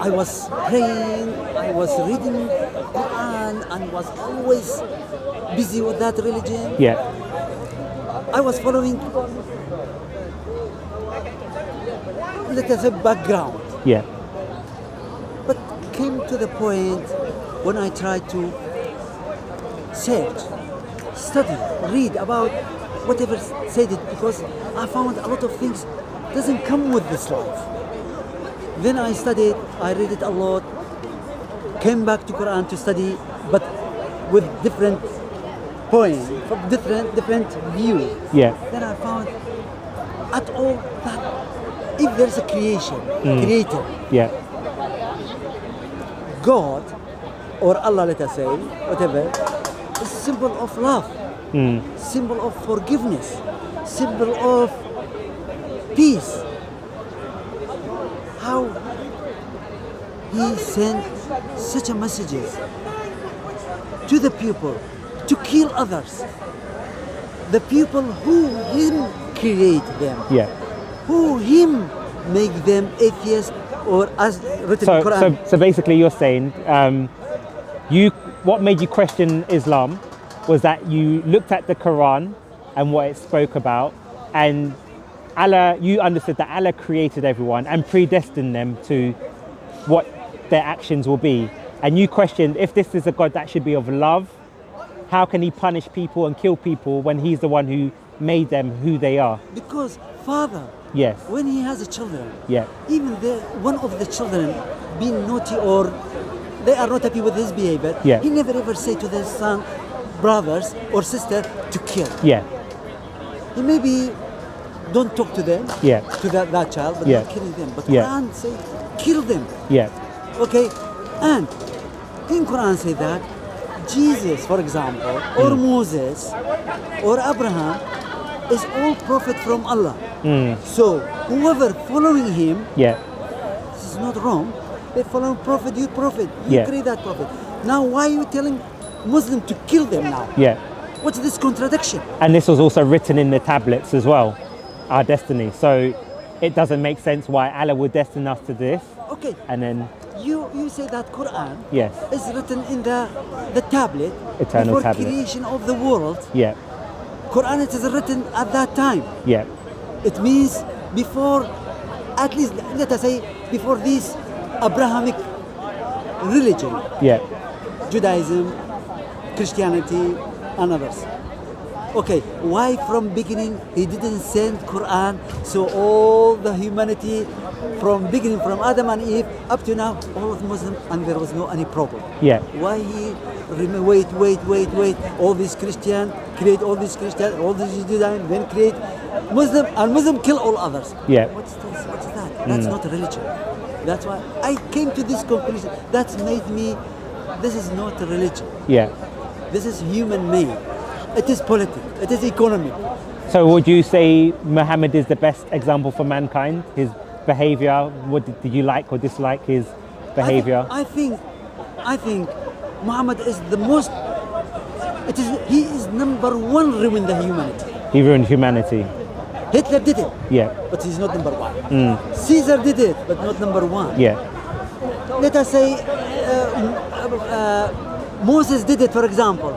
I was praying, I was reading Quran, and was always busy with that religion. Yeah. I was following, let us say, background. Yeah. But came to the point when I tried to search, study, read about whatever said it, because I found a lot of things doesn't come with this life. Then I studied, I read it a lot, came back to Quran to study, but with different points, from different view. Yeah. Then I found at all that if there's a creator, Yeah. God or Allah, let us say, whatever, is symbol of love, symbol of forgiveness, symbol of peace. How he sent such a messages to the people to kill others, the people who him create them, Yeah. who him make them atheists, or as written in Quran. So basically, you're saying what made you question Islam was that you looked at the Quran and what it spoke about, and Allah, you understood that Allah created everyone and predestined them to what their actions will be. And you questioned, if this is a God that should be of love, how can he punish people and kill people when he's the one who made them who they are? Because Father, Yes. when he has a children, Yeah. even one of the children being naughty or they are not happy with his behavior, Yeah. he never ever say to their son, brothers or sister to kill. Yeah. He maybe don't talk to them, Yeah. to that child, but Yeah. not killing them. But Yeah. Quran say, kill them. Yeah. Okay, and in Quran say that Jesus, for example, or Moses, or Abraham, is all prophet from Allah. So whoever following him, Yeah. this is not wrong. They follow prophet, you prophet, you Yeah. create that prophet. Now why are you telling Muslim to kill them now? Yeah. What's this contradiction? And this was also written in the tablets as well, our destiny. So it doesn't make sense why Allah would destine us to this. Okay, And then, you say that Quran yes. is written in the tablet Eternal before tablet. creation of the world. Yeah. Quran it is written at that time. Yeah. It means before, at least let us say before this Abrahamic religion, Yeah. Judaism, Christianity, and others. Okay, why from beginning he didn't send Quran so all the humanity from beginning, from Adam and Eve up to now, all of Muslim, and there was no any problem? Yeah. Why he wait, all these Christian create all these Christian, all these Judaism, then create Muslim, and Muslim kill all others? Yeah. What's this? What's that? That's not religion. That's why I came to this conclusion. That's made me, this is not a religion. Yeah. This is human made. It is politics. It is economic. So would you say Muhammad is the best example for mankind? His behavior, what did you like or dislike his behavior? I think Muhammad is the most. He is number one ruin the humanity. He ruined humanity. Hitler did it, Yeah. but he's not number one. Caesar did it, but not number one. Yeah. Let us say Moses did it, for example.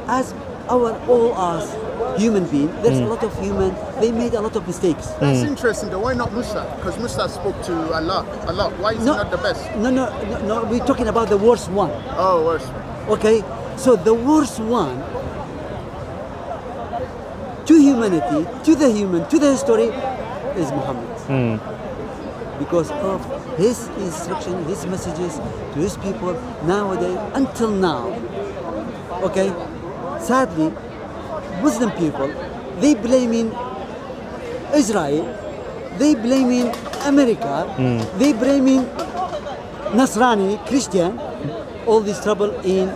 As all us human beings, there's a lot of human. They made a lot of mistakes. That's interesting though. Why not Musa? Because Musa spoke to Allah a lot. Why is he not the best? No. We're talking about the worst one. Oh, worse. Okay, so the worst one to humanity, to the human, to the history is Muhammad. Because of his instruction, his messages to his people nowadays, until now. Okay, sadly, Muslim people, they blaming Israel, they blaming America, they blaming Nasrani, Christian, all this trouble in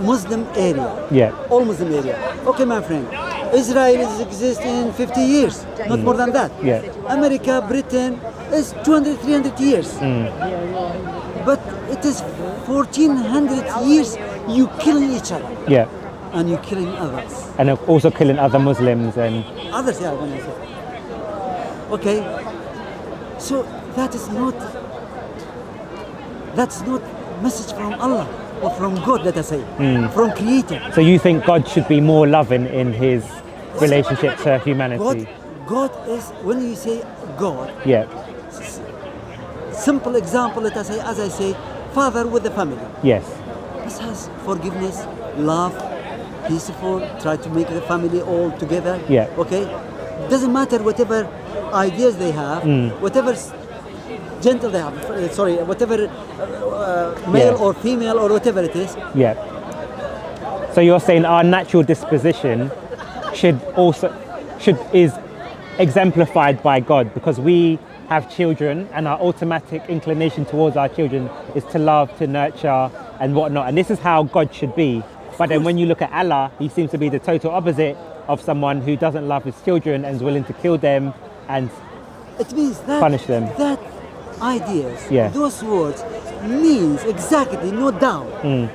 Muslim area. Yeah. All Muslim area. Okay, my friend. Israel is existing 50 years, not more than that. Yeah. America, Britain is 200, 300 years. But it is 1400 years you killing each other Yeah. and you killing others. And also killing other Muslims and Others, yeah, when I say. Okay, so that's not message from Allah or from God, let us say, from Creator. So you think God should be more loving in his relationship to humanity? God is, when you say God, Yeah. simple example, let us say, as I say, father with the family. Yes. This has forgiveness, love, peaceful, try to make the family all together. Yeah. Okay? Doesn't matter whatever ideas they have, whatever gentle they have, whatever male Yeah. or female or whatever it is. Yeah. So you're saying our natural disposition is exemplified by God, because we have children and our automatic inclination towards our children is to love, to nurture and whatnot. And this is how God should be. But then when you look at Allah, he seems to be the total opposite of someone who doesn't love his children and is willing to kill them and It means that punish them. that ideas, Yeah. those words means exactly, no doubt,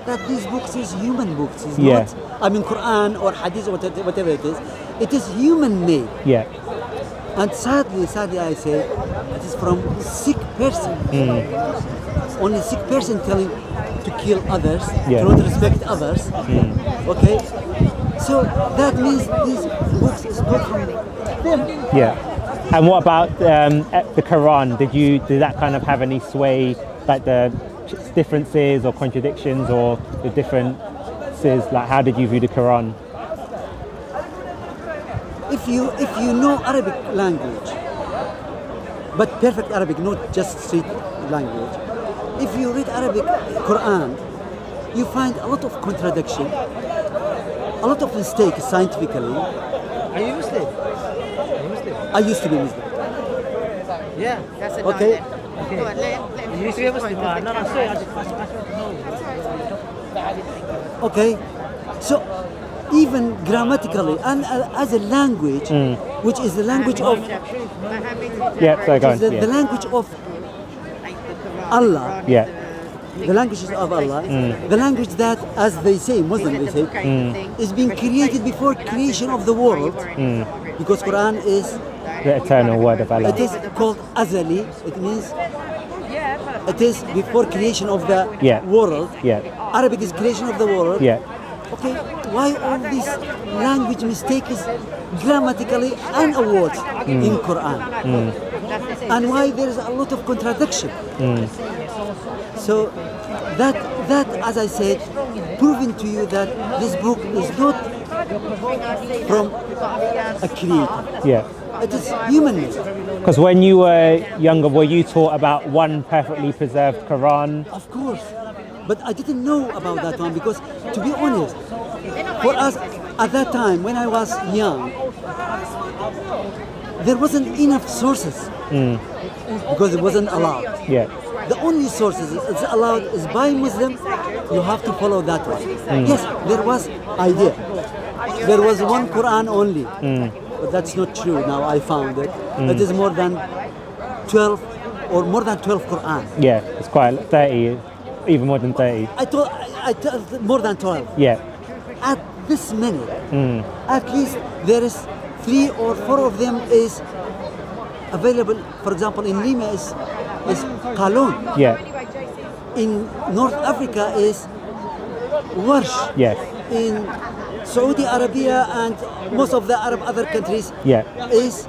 that these books is human books. It's Yeah. not, I mean, Quran or Hadith or whatever it is. It is human made. Yeah. And sadly I say, it is from sick person. Only sick person telling to kill others, Yeah. to not respect others. Okay? So that means these books is not from them. Yeah. And what about the Quran? Did that kind of have any sway, like the differences or contradictions or the differences? Like, how did you view the Quran? If you know Arabic language, but perfect Arabic, not just street language, if you read Arabic Quran, you find a lot of contradiction, a lot of mistakes scientifically. Are you Muslim? Are you Muslim? I used to be Muslim. Yeah. That's a Okay. no. Okay. Go on, let You him used to be a Muslim? No, sorry. I just want to know. Okay, so even grammatically and as a language, which is the language of Yeah, so go on. the Yeah. language of Allah, Yeah. the languages of Allah, the language that, as they say, Muslim they say, is being created before creation of the world, because Quran is, The eternal word of Allah. it is called Azali. It means it is before creation of the Yeah. world. Yeah. Arabic is creation of the world. Yeah. Okay, why all these language mistakes grammatically and words in Quran? And why there is a lot of contradiction? So that as I said, proving to you that this book is not from a creator. Yeah. It is human made. Because when you were younger, were you taught about one perfectly preserved Quran? Of course. But I didn't know about that one because, to be honest, for us at that time when I was young, there wasn't enough sources because it wasn't allowed. Yeah. The only sources it's allowed is by Muslim. You have to follow that one. Yes, there was idea. There was one Quran only, but that's not true. Now I found it. It is more than 12 or more than 12 Quran. Yeah. It's quite 30, even more than 30. I told more than 12. Yeah. At this minute, at least there is 3 or 4 of them is available. For example, in Lima is Qalon. Yeah. In North Africa is Warsh. Yes. In Saudi Arabia and most of the Arab other countries Yeah. is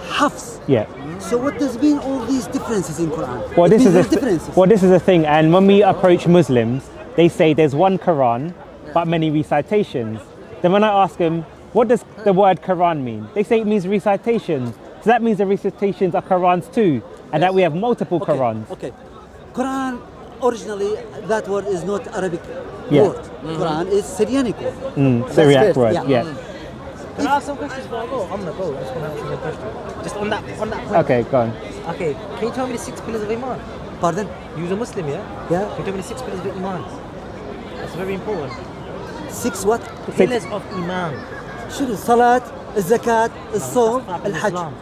Hafs. Yeah. So what does mean all these differences in Quran? Well, It this means is there's differences. this is the thing. And when we approach Muslims, they say there's one Quran, but many recitations. Then when I ask them, what does the word Quran mean? They say it means recitation. So that means the recitations are Qurans too, and that we have multiple Qurans. Okay. Quran originally that word is not Arabic Yeah. word. Quran is Syrianic word. Syriac first, word. yeah. Yeah. Can I ask some questions before I go? I'm gonna go. I just want to ask you a question. Just on that point. Okay, go on. Okay. Can you tell me the 6 pillars of Iman? Pardon? You're a Muslim, yeah? Yeah. Can you tell me the 6 pillars of Iman? That's very important. 6 what? Pillars of Iman. شنو الصلاة الزكاة الصوم الحج. Islam.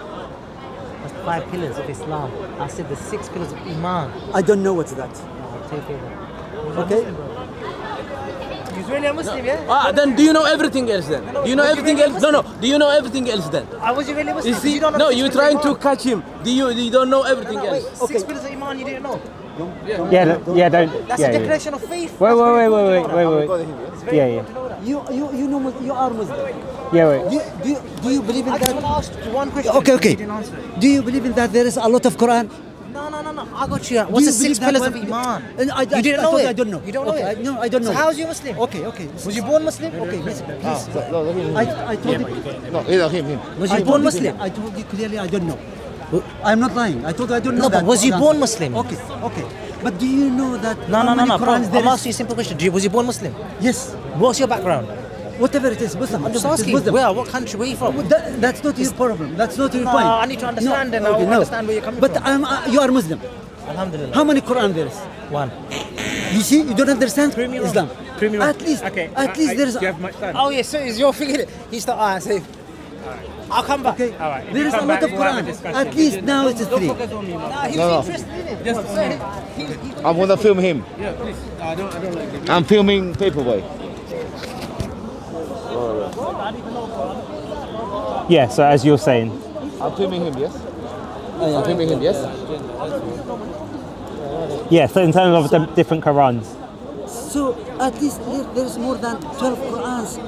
That's the 5 pillars of Islam. I said the 6 pillars of Iman. I don't know what's that. I'll take over. Okay? You're He's really a Muslim, yeah? Then do you know everything else then? Do you know everything else? No. Do you know everything else then? Was he really Muslim? You see? You don't know No, the you're six pillars trying of to Iman. catch him. You don't know everything Wait, else. six pillars of Iman you didn't know? Yeah, don't. That's yeah, a yeah. declaration of faith. Wait. It's very Yeah. important to know that. You know you are Muslim. Yeah, wait. Do you believe in I just want to that? ask you one question. Okay. You didn't answer it. Do you believe in that there is a lot of Quran? No. I got you. What's you the six believe that pillars of one? Iman? And I You didn't know told it? you I don't know. You don't know Okay, it? No, I don't know. So how is you Muslim? Okay. Was you born Muslim? Okay, listen, please. No, I told you. no, him. Was I you told born you Muslim? I told you clearly I don't know. I'm not lying. I told you I don't know No, that. but was you Quran. born Muslim? Okay. But do you know that No. how many Qurans there I'm is? asking you a simple question. Was you born Muslim? Yes. What's your background? Whatever it is, Muslim. I'm just It is asking. Muslim. Where? What country? Where are you from? That's not your problem. That's not your No, point. I need to understand and I will understand where you're coming but from. You are Muslim. Alhamdulillah. How many Quran there is? One. You see, you don't understand Prove me wrong. Islam. Prove me wrong. At least there is. Do you have much time? Oh yeah, so it's your figure. He's not. Alright, so I'll come back. Okay. All right, if There you is a come lot back, of we'll have a Quran. discussion. At least now it is three. He was No. interested in it. Just I'm gonna film him. Yeah, please. I don't like I'm filming Paperboy. Yeah, so as you're saying. I'm filming him, yes? I'm filming him, yes? Yeah, so in terms of the different Qurans. So at least there is more than 12 Qurans.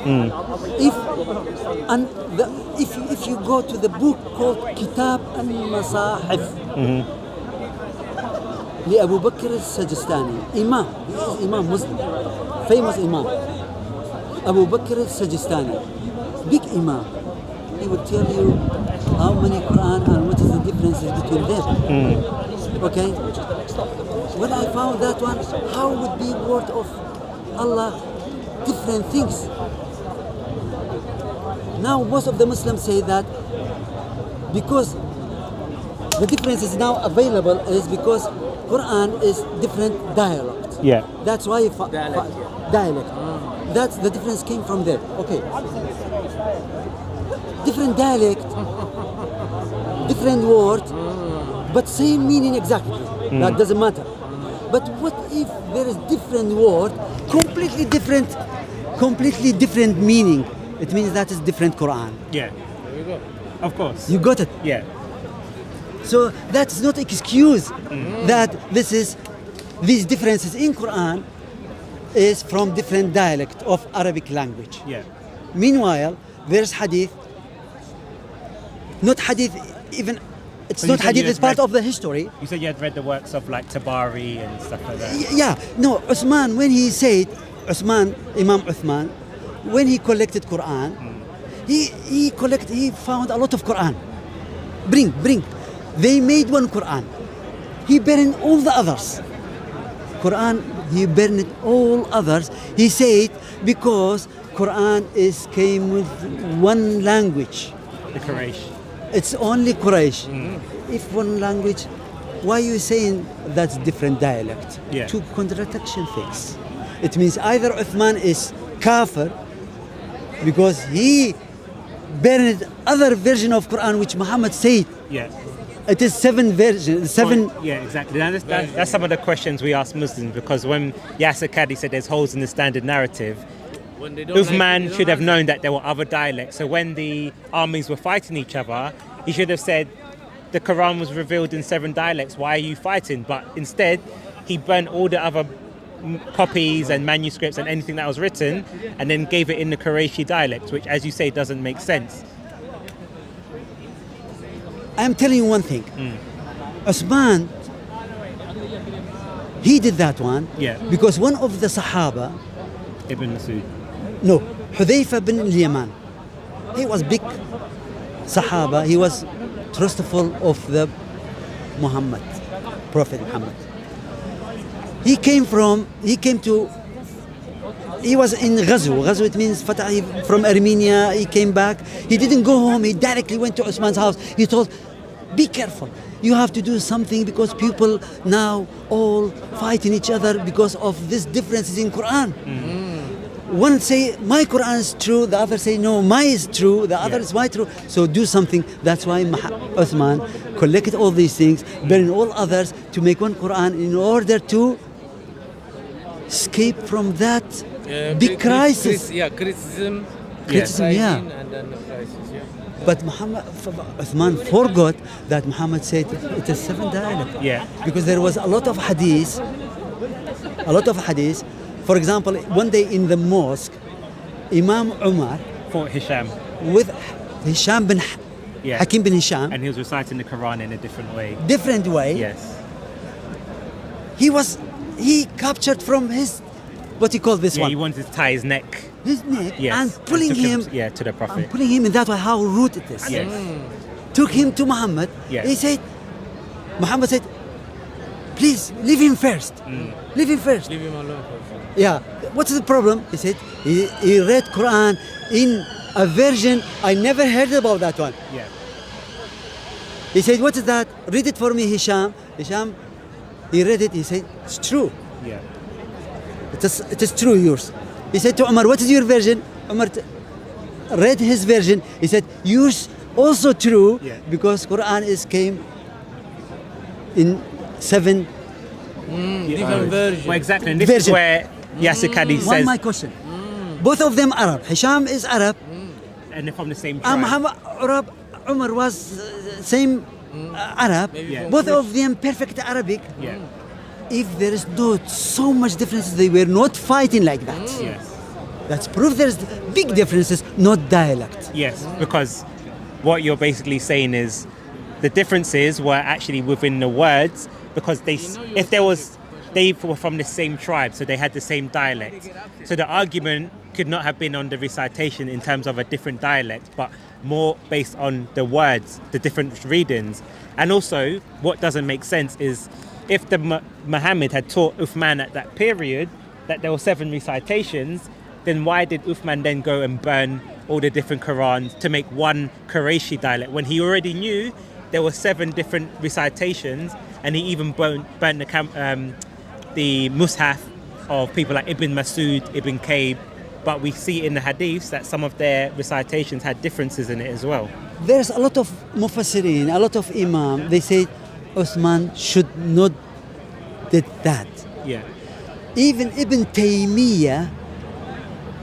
If you go to the book called Kitab al-Masahif, لأبو بكر السجستاني, Imam, he is Imam Muslim, famous Imam, Abu Bakr al-Sajistani, big Imam. He will tell you how many Quran and what is the differences between them. Okay? When I found that one, how would be word of Allah different things? Now most of the Muslims say that because the difference is now available is because Quran is different dialect. Yeah. That's why dialect. That's the difference came from there. Okay. Different dialect, different word, but same meaning exactly. That doesn't matter. But what if there is different word, completely different meaning? It means that is different Quran. Yeah. Of course. You got it? Yeah. So that's not excuse that these differences in Quran is from different dialect of Arabic language. Yeah. Meanwhile, there's hadith, not hadith even, it's So you not said hadith, you it's had part read- of the history. You said you had read the works of like Tabari and stuff like that. Yeah, no, Uthman, when he said, Imam Uthman, when he collected Quran, he found a lot of Quran. Bring. They made one Quran. He burned all the others. Quran, he burned all others. He said because Quran came with one language. The Quraysh. It's only Quraysh. If one language, why are you saying that's different dialect? Yeah. Two contradiction things. It means either Uthman is kafir because he burned other version of Quran which Muhammad said. Yeah. It is seven versions. Yeah, exactly. Now, that's some of the questions we ask Muslims because when Yasser Qadhi said there's holes in the standard narrative, Uthman should have known that there were other dialects. So when the armies were fighting each other, he should have said, the Quran was revealed in 7 dialects, why are you fighting? But instead, he burnt all the other copies and manuscripts and anything that was written and then gave it in the Qurayshi dialect, which, as you say, doesn't make sense. I'm telling you one thing. Uthman, he did that one because one of the Sahaba, Ibn Masud. no, Hudayfa bin al-Yaman, he was big Sahaba, he was trustful of the Prophet Muhammad. He was in Ghazw, it means Fatah, from Armenia, he came back. He didn't go home, he directly went to Uthman's house. He told, be careful, you have to do something because people now all fighting each other because of these differences in Quran. One say, my Quran is true, the other say, no, mine is true, the other is my true. So do something. That's why Uthman collected all these things, burn all others to make one Quran in order to escape from that big crisis. Criticism. Criticism, yeah. And then the crisis, yeah. But Uthman forgot that Muhammad said it is 7 dialects. Yeah. Because there was a lot of hadith. For example, one day in the mosque, Imam Umar For Hisham. with Hisham bin Yeah. Hakim bin Hisham, And he was reciting the Quran in a different way. different way. Yes. He captured from his, what you call this Yeah, one, he wanted to tie his neck. his neck, Yes. and pulling took him, to the Prophet. and pulling him in that way. How rude it is. Yes. Took him to Muhammad. Yes. Muhammad said, please leave him first. Leave him first. Leave him alone. Yeah. What's the problem? He said he read Quran in a version I never heard about that one. Yeah. He said, what is that? Read it for me, Hisham. Hisham, he read it. He said, it's true. Yeah. It is true, yours. He said to Umar, what is your version? Umar read his version. He said, yours also true, Yeah. because Quran came in 7. Different version. Well, exactly. And this is Version. where Yasir Qadi One says, my question. Both of them Arab. Hisham is Arab. and they're from the same And tribe. Muhammad Umar was same Arab. Yeah. Both of them perfect Arabic. Yeah. If there is not so much differences, they were not fighting like that. Yes. That's proof there's big differences, not dialect. Yes, because what you're basically saying is the differences were actually within the words, because they were from the same tribe, so they had the same dialect. So the argument could not have been on the recitation in terms of a different dialect, but more based on the words, the different readings. And also, what doesn't make sense is if Muhammad had taught Uthman at that period that there were 7 recitations, then why did Uthman then go and burn all the different Qurans to make one Qurayshi dialect when he already knew there were 7 different recitations, and he even burnt the Mushaf of people like Ibn Masud, Ibn Kayb, but we see in the hadiths that some of their recitations had differences in it as well. There's a lot of Mufassirin, a lot of Imam, they say Uthman should not did that. Yeah. Even Ibn Taymiyyah,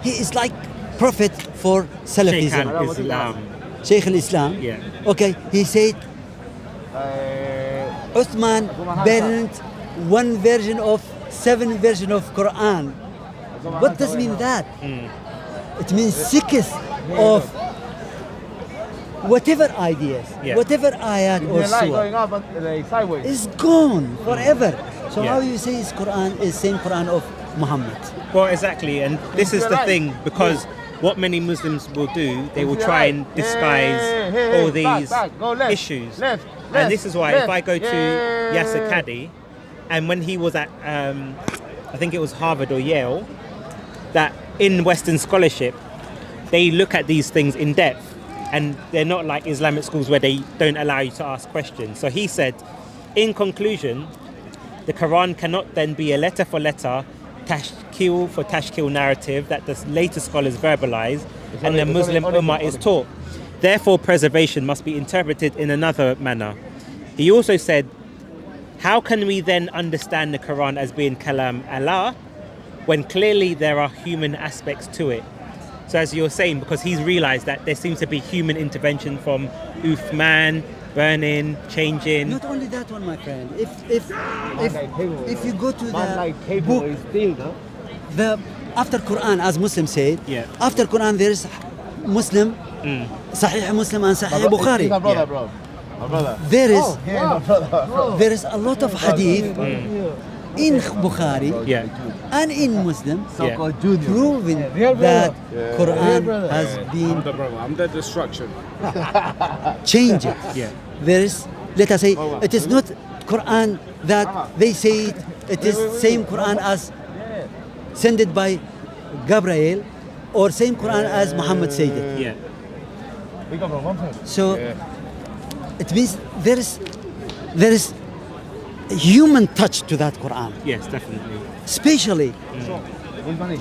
he is like prophet for Shaykh Salafism. al-Islam. Shaykh al-Islam. Yeah. Okay, he said Uthman burned one version of 7 version of Quran. What does mean that? It means 6 of whatever ideas, Yeah. whatever ayat or surah is gone forever. So Yeah. how you say is Quran is same Quran of Muhammad? Well, exactly, and this is the thing, because what many Muslims will do, they will try and disguise all these issues. And this is why if I go to Yasir Qadi, and when he was at, I think it was Harvard or Yale, that in Western scholarship, they look at these things in depth, and they're not like Islamic schools where they don't allow you to ask questions. So he said, in conclusion, the Quran cannot then be a letter for letter, tashkil for tashkil narrative that the later scholars verbalize and the Muslim Ummah is taught. Therefore, preservation must be interpreted in another manner. He also said, how can we then understand the Quran as being Kalam Allah when clearly there are human aspects to it? So as you're saying, because he's realized that there seems to be human intervention from Uthman, burning, changing. Not only that one, my friend. If you go to the book, the after Quran, as Muslims said, Yeah. after Quran there is Muslim, Sahih Muslim and Sahih Bukhari. There is a lot of hadith in Bukhari Yeah. and in Muslim Yeah. proving that Quran has been I'm the destruction. changed. Yeah. There is, let us say, it is not Quran that they say it is same Quran as sent by Gabriel or same Quran as Muhammad said it. Yeah. So it means there is human touch to that Quran, Yes, definitely. especially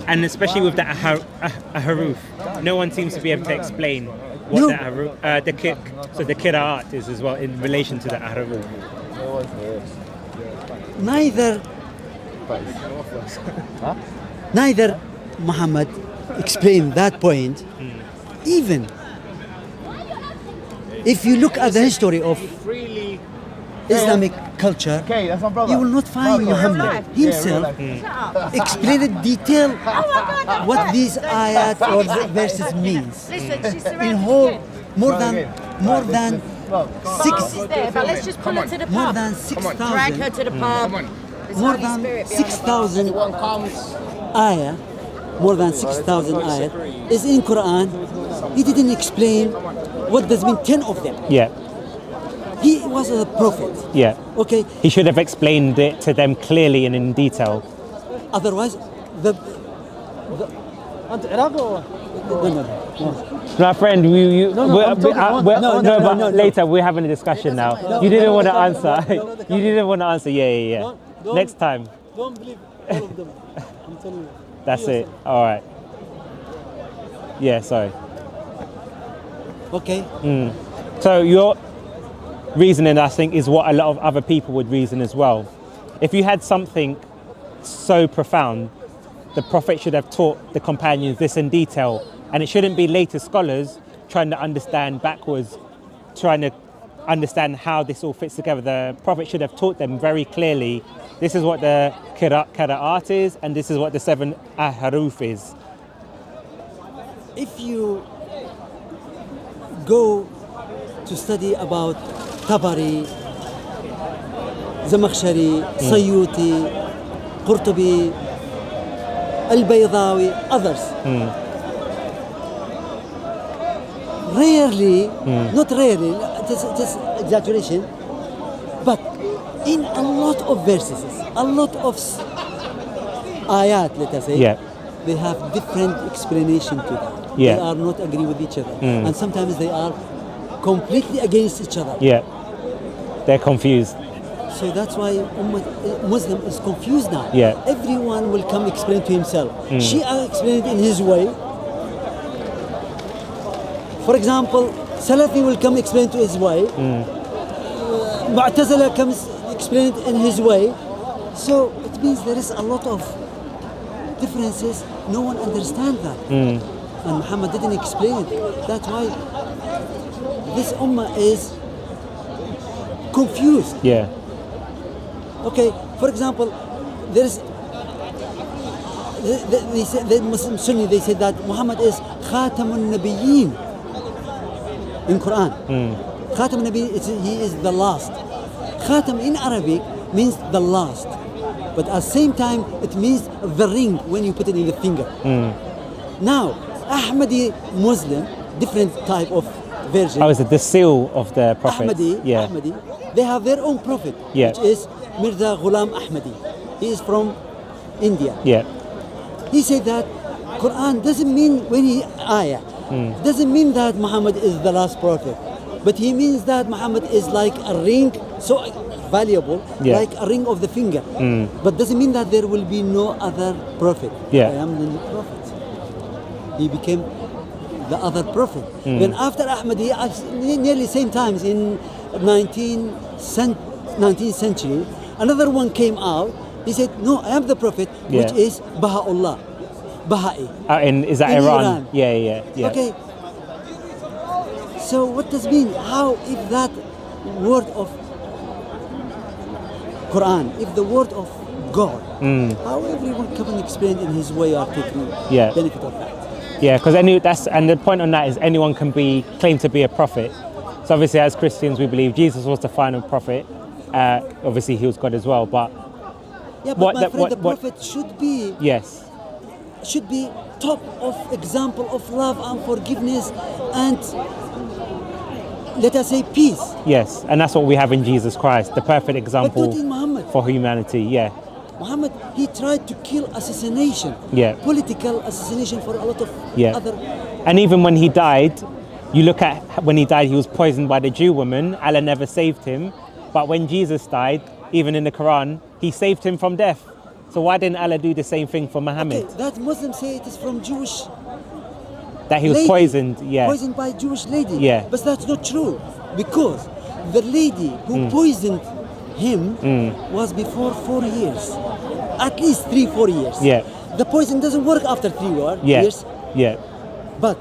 And especially with the aharuf, no one seems to be able to explain what No. the aharuf, so the qira'at is as well in relation to the aharuf. neither Muhammad explained that point, even if you look at the history of Islamic culture, you will not find Muhammad himself explain in detail what these ayat or verses means. In whole, more than But let's just pull her to the more pub. than Drag her 6,000 to the pub. There's more Holy than Spirit behind the 6,000 ayah, more than 6,000 ayah is in Quran. He didn't explain what does mean 10 of them. Yeah. He was a prophet. Yeah. Okay. He should have explained it to them clearly and in detail. Otherwise, the أنت عراقي or no. My friend, no, later we're having a discussion now. You didn't want to answer. You didn't want to answer. Yeah. Next time. don't believe all of them. I'm telling you. That's it. All right. Yeah. Sorry. Okay. So your reasoning, I think, is what a lot of other people would reason as well. If you had something so profound, the Prophet should have taught the companions this in detail, and it shouldn't be later scholars trying to understand backwards, trying to understand how this all fits together. The Prophet should have taught them very clearly, this is what the qira'at is, and this is what the 7 haruf is. If you go to study about Tabari, Zamakhshari, Sayyuti, Qurtubi, Al-Baydawi, others, rarely, not rarely, just exaggeration, but in a lot of verses, a lot of ayat, let us say, Yeah. they have different explanation to that. Yeah. They are not agree with each other, and sometimes they are completely against each other. Yeah. They're confused. So that's why Muslim is confused now. Yeah. Everyone will come explain to himself. Shia explain it in his way. For example, Salafi will come explain to his way. Mu'tazila comes explain it in his way. So it means there is a lot of differences. No one understands that. And Muhammad didn't explain it. That's why this ummah is confused. Yeah. Okay, for example, there's they say, the Muslim Sunni, they say that Muhammad is Khatamun Nabiyyin in Quran. Khatamun Nabiyyin, he is the last. Khatam in Arabic means the last, but at the same time it means the ring when you put it in the finger. Now, Ahmadi Muslim, different type of version. Oh, is it the seal of the Prophet? Ahmadi, they have their own prophet, Yeah. which is Mirza Ghulam Ahmadi. He is from India. Yeah. He said that Quran doesn't mean ayah, doesn't mean that Muhammad is the last prophet, but he means that Muhammad is like a ring, so valuable, Yeah. like a ring of the finger. But doesn't mean that there will be no other prophet. Yeah. I am the new prophet. He became the other prophet. Then after Ahmadi, nearly same times in 19th century, another one came out. He said, "No, I am the prophet," which Yeah. is Baha'u'llah, Baha'i. Is that In Iran? Iran. Yeah. Okay. So what does mean? How if that word of Quran, if the word of God, how everyone come and explain in his way or taking Yeah. benefit of that? Yeah, because and the point on that is anyone can be claimed to be a prophet. So obviously, as Christians, we believe Jesus was the final prophet. Obviously, he was God as well. But Yeah, but What my the- friend, what- the what- prophet should be yes, top of example of love and forgiveness and let us say peace. yes, and that's what we have in Jesus Christ, the perfect example not in Muhammad. for humanity. Yeah, Muhammad, he tried to kill assassination, Yeah. political assassination for a lot of Yeah. other. and even when he died, you look at when he died, he was poisoned by the Jew woman. Allah never saved him. But when Jesus died, even in the Quran, he saved him from death. So why didn't Allah do the same thing for Muhammad? Okay, that Muslims say it is from Jewish That he was lady, poisoned. Yeah, poisoned by Jewish lady. Yeah. But that's not true, because the lady who poisoned him was before 4 years, at least 3-4 years. Yeah. the poison doesn't work after 3 Yeah. years. Yeah. But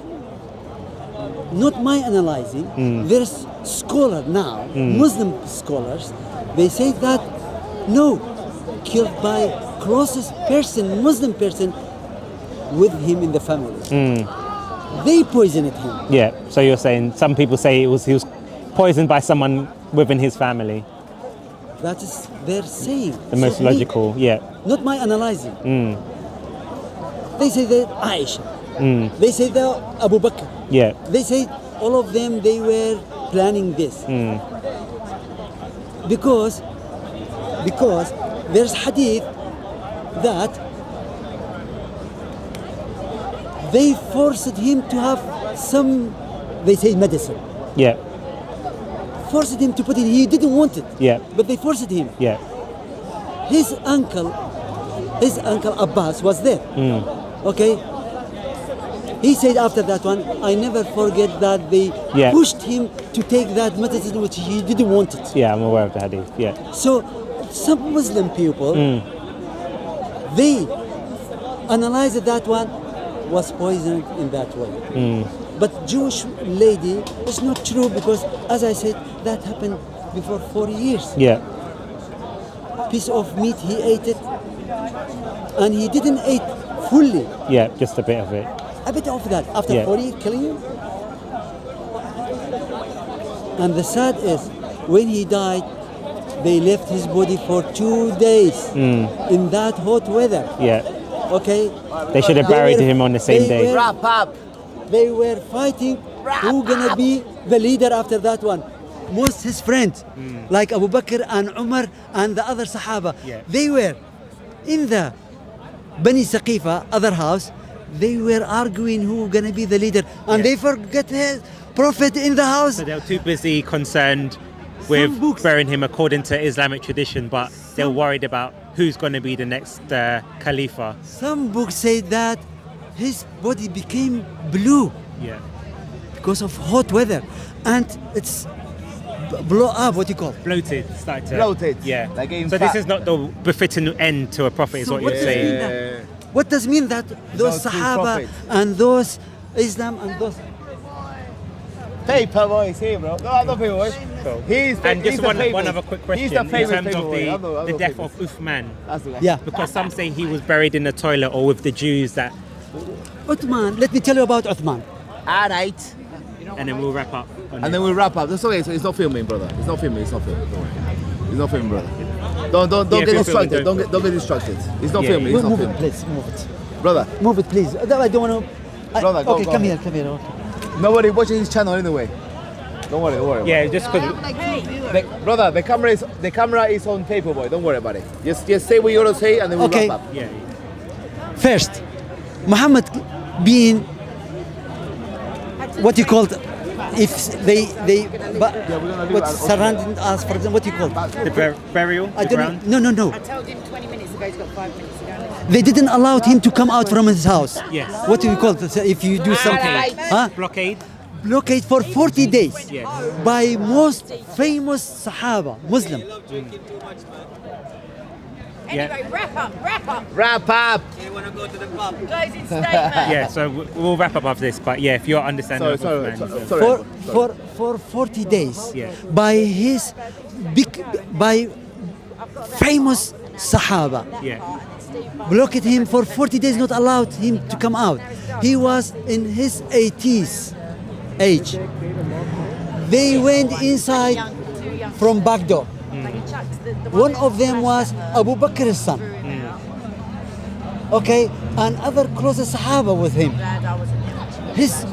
not my analyzing. There's scholar now, Muslim scholars, they say that no, killed by closest person, Muslim person, with him in the family. They poisoned him. Yeah. So you're saying some people say he was poisoned by someone within his family. That is their saying. The most So me, logical. Yeah. not my analyzing. They say that Aisha. They say that Abu Bakr. Yeah. They say all of them, they were planning this. Because there's hadith that they forced him to have some, they say medicine. Yeah. Forced him to put it, he didn't want it. Yeah. But they forced him. Yeah. His uncle Abbas was there. Okay? He said after that one, I never forget that they Yeah. pushed him to take that medicine which he didn't want it. Yeah. I'm aware of the hadith. Yeah. So some Muslim people, they analyzed that one was poisoned in that way. But Jewish lady, it's not true because, as I said, that happened before 40 years. Yeah. Piece of meat, he ate it, and he didn't eat fully. Yeah. Just a bit of it. A bit of that after Yeah. 40 killing him. And the sad is, when he died, they left his body for 2 days in that hot weather. Yeah. Okay. They should have They buried were- him on the same they day. were- Wrap up. They were fighting who gonna be the leader after that one. Most his friends, like Abu Bakr and Umar and the other Sahaba, Yeah. they were in the Bani Saqifa, other house. They were arguing who gonna be the leader, and Yeah. they forget his prophet in the house. So they were too busy concerned with books- burying him according to Islamic tradition, but they were worried about who's going to be the next Khalifa. Some books say that his body became blue Yeah. because of hot weather, and it's blow up. What you call? Bloated. Started to, Bloated. Yeah. Like getting So this fat. is not the befitting end to a prophet, is So what what you're does it saying. mean that? What does it mean that those not true Sahaba prophet. and those Islam and those? Paperboy is here, bro. No, I'm not Paperboy. Cool. He's the, And just he's the one famous. other quick question He's the in famous terms of Paperboy. I'm the not death famous. of Uthman. That's the guy. Yeah, Because some say he was buried in the toilet or with the Jews that, Uthman. Let me tell you about Uthman. All right. and then we'll wrap up. On And it. then we'll wrap up. That's okay. So it's not filming, brother. It's not filming. It's not filming. Don't worry. It's not filming, brother. Don't Yeah, get if you're filming, distracted. Don't get distracted. It's not Yeah, filming. It's not Move it, filming, please. Move it. brother. Move it, please. I don't want to. Brother, go, okay, go come ahead. here. Come here. Okay. Nobody watching his channel anyway. Don't worry. Don't worry. Yeah, just because. Brother, the camera is on Paperboy. Don't worry about it. Just say what you want to say, and then we'll Okay. wrap up. Yeah. First, Muhammad being what you called, if they but what surrounding us, for example, what you call? The burial, I the don't ground. know. No. I told him 20 minutes ago he's got 5 minutes to go. They didn't allow him to come out from his house. Yes. What do you call it? If you do something, huh? Blockade. Blockade for 40 days Yeah. by most famous Sahaba, Muslim. Anyway, wrap up. Wrap up. Closing statement. Yeah, so we'll wrap up after this. But yeah, if you're understanding Sorry, of sorry, Uthman, sorry. For 40 days Yeah. by his by famous Sahaba. yeah, Blocked him for 40 days, not allowed him to come out. He was in his 80s age. They went inside Too young. from back door. Like he chucked the One of them was Abu Bakr's son. Okay, and other closest Sahaba with him. Glad I wasn't there. His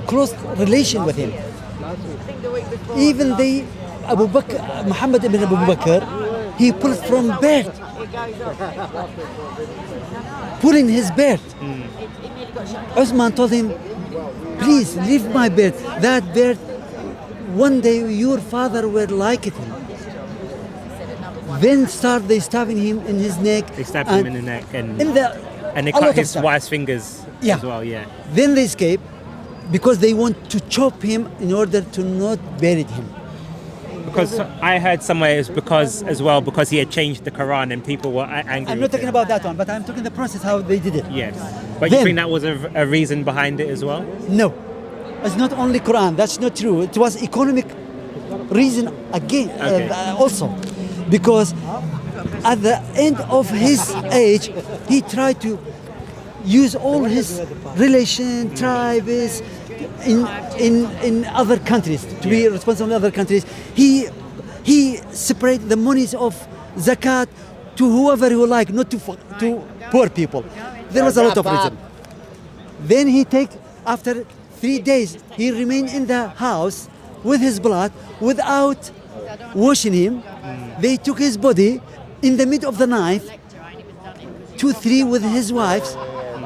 close relation with him. I think the week before. Even they, Abu Bakr, Muhammad ibn Abu Bakr, he pulled from bed, It goes off. pulling his bed. It nearly got shut. Osman told him, please leave my bed. That bed, one day your father will like it. Then they stabbing him in his neck. they stabbed and him in the neck and in the, they a lot cut of his stuff. wife's fingers Yeah. as well. Yeah, Then they escape because they want to chop him in order to not bury him. because I heard somewhere it's because as well because he had changed the Quran and people were angry. I'm with not talking him. about that one, but I'm talking the process how they did it. Yes, but Then- you think that was a reason behind it as well? No, it's not only Quran. That's not true. It was economic reason again, Okay. also, because at the end of his age, he tried to use all his relation, tribes in other countries to be responsible in other countries. He separated the monies of zakat to whoever you like, not to poor people. There was a lot of reason. Then he after 3 days, he remained in the house with his blood without washing him. They took his body in the middle of the night, 2-3 with his wives.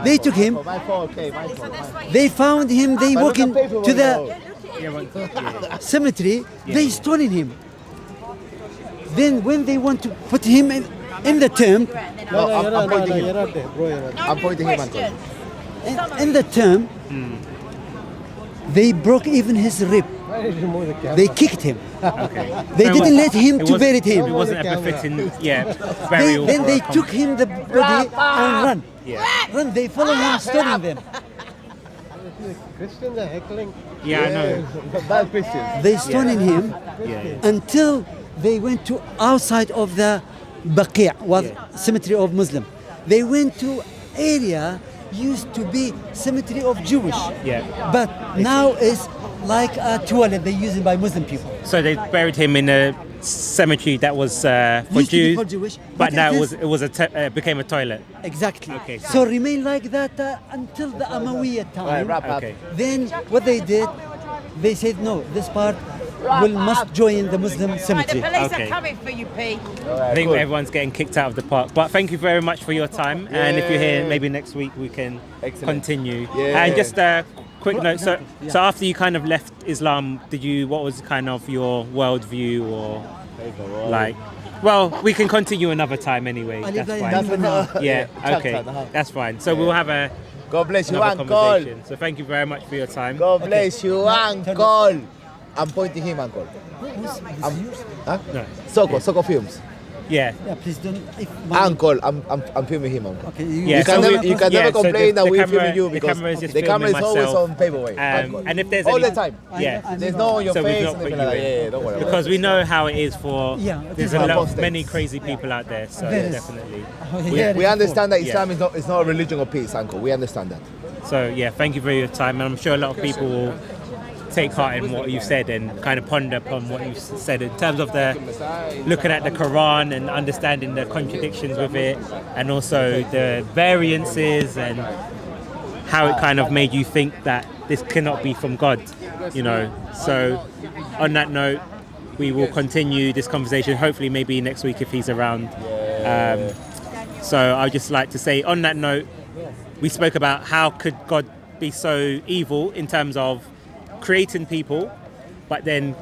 They took him. My fault, okay, my fault. They found him. They But walk look at in Paperboy to the though. cemetery. They stoning him. Then when they want to put him in the tomb, No, I'm pointing him. You're up there, bro. You're up there. I'm pointing him, Uncle. in the tomb, they broke even his rib. Why did you remove the camera? They kicked him. Okay. They So didn't let him it to wasn't- bury It him. wasn't a Camera. befitting, burial. Then for they a took him the body and run. Yeah. Run. They follow him, stoning them. Christians are heckling. Yeah, I know. Bad Christians. They stoning him Yeah. until they went to outside of the Baqi', was Yeah. cemetery of Muslim. They went to area used to be cemetery of Jewish. Yeah. But now it's like a toilet they using by Muslim people. So they buried him in a cemetery that was for Used to be Jews, for Jewish, but but now it it was became a toilet. Exactly. Okay. So remain like that until the Umayyad Right, time. wrap up. Okay. Then what they did, they said no, this part must join the Muslim Right, the cemetery. police Okay. are coming for you, P. I think everyone's getting kicked out of the park. But thank you very much for your time. And if you're here, maybe next week we can Excellent. continue. Yeah. And just a quick note. So after you kind of left Islam, what was kind of your worldview or like? Well, we can continue another time anyway. I That's live fine. like in now. Yeah. Chapter Okay. and a half. That's fine. So we'll have God bless you, another Uncle. conversation. So thank you very much for your time. God bless you, Uncle. I'm pointing him, Uncle. Huh? No. Soko Films. Yeah. Yeah, please don't. If my, Uncle, I'm filming him, Uncle. Okay, Yeah, You so can we- never, you can yeah, never so complain the that we're camera- filming you the because camera is just the camera is filming always myself. on Paperboy. Uncle. And if there's all any, the time. yeah. There's no on your So we've face not and put anything you like that. in. Yeah, don't worry about Because it. we know how it is for Yeah, there's it a is lot apostate. many crazy people out there, so There is. definitely. We understand that Yeah. Islam is not a religion of peace, Uncle. We understand that. So yeah, thank you for your time, and I'm sure a lot of people will take heart in what you said and kind of ponder upon what you said in terms of the looking at the Quran and understanding the contradictions with it, and also the variances and how it kind of made you think that this cannot be from God, you know. So on that note, we will continue this conversation hopefully maybe next week if he's around. So I'd just like to say on that note, we spoke about how could God be so evil in terms of creating people, but then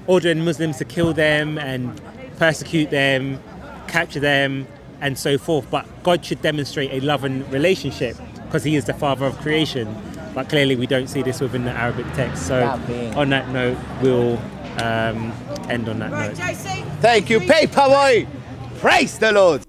ordering Muslims to kill them and persecute them, capture them, and so forth. But God should demonstrate a loving relationship because He is the Father of creation. But clearly, we don't see this within the Arabic text. So, on that note, we'll end on that Right, note. JC. Thank you, Paperboy. Praise the Lord.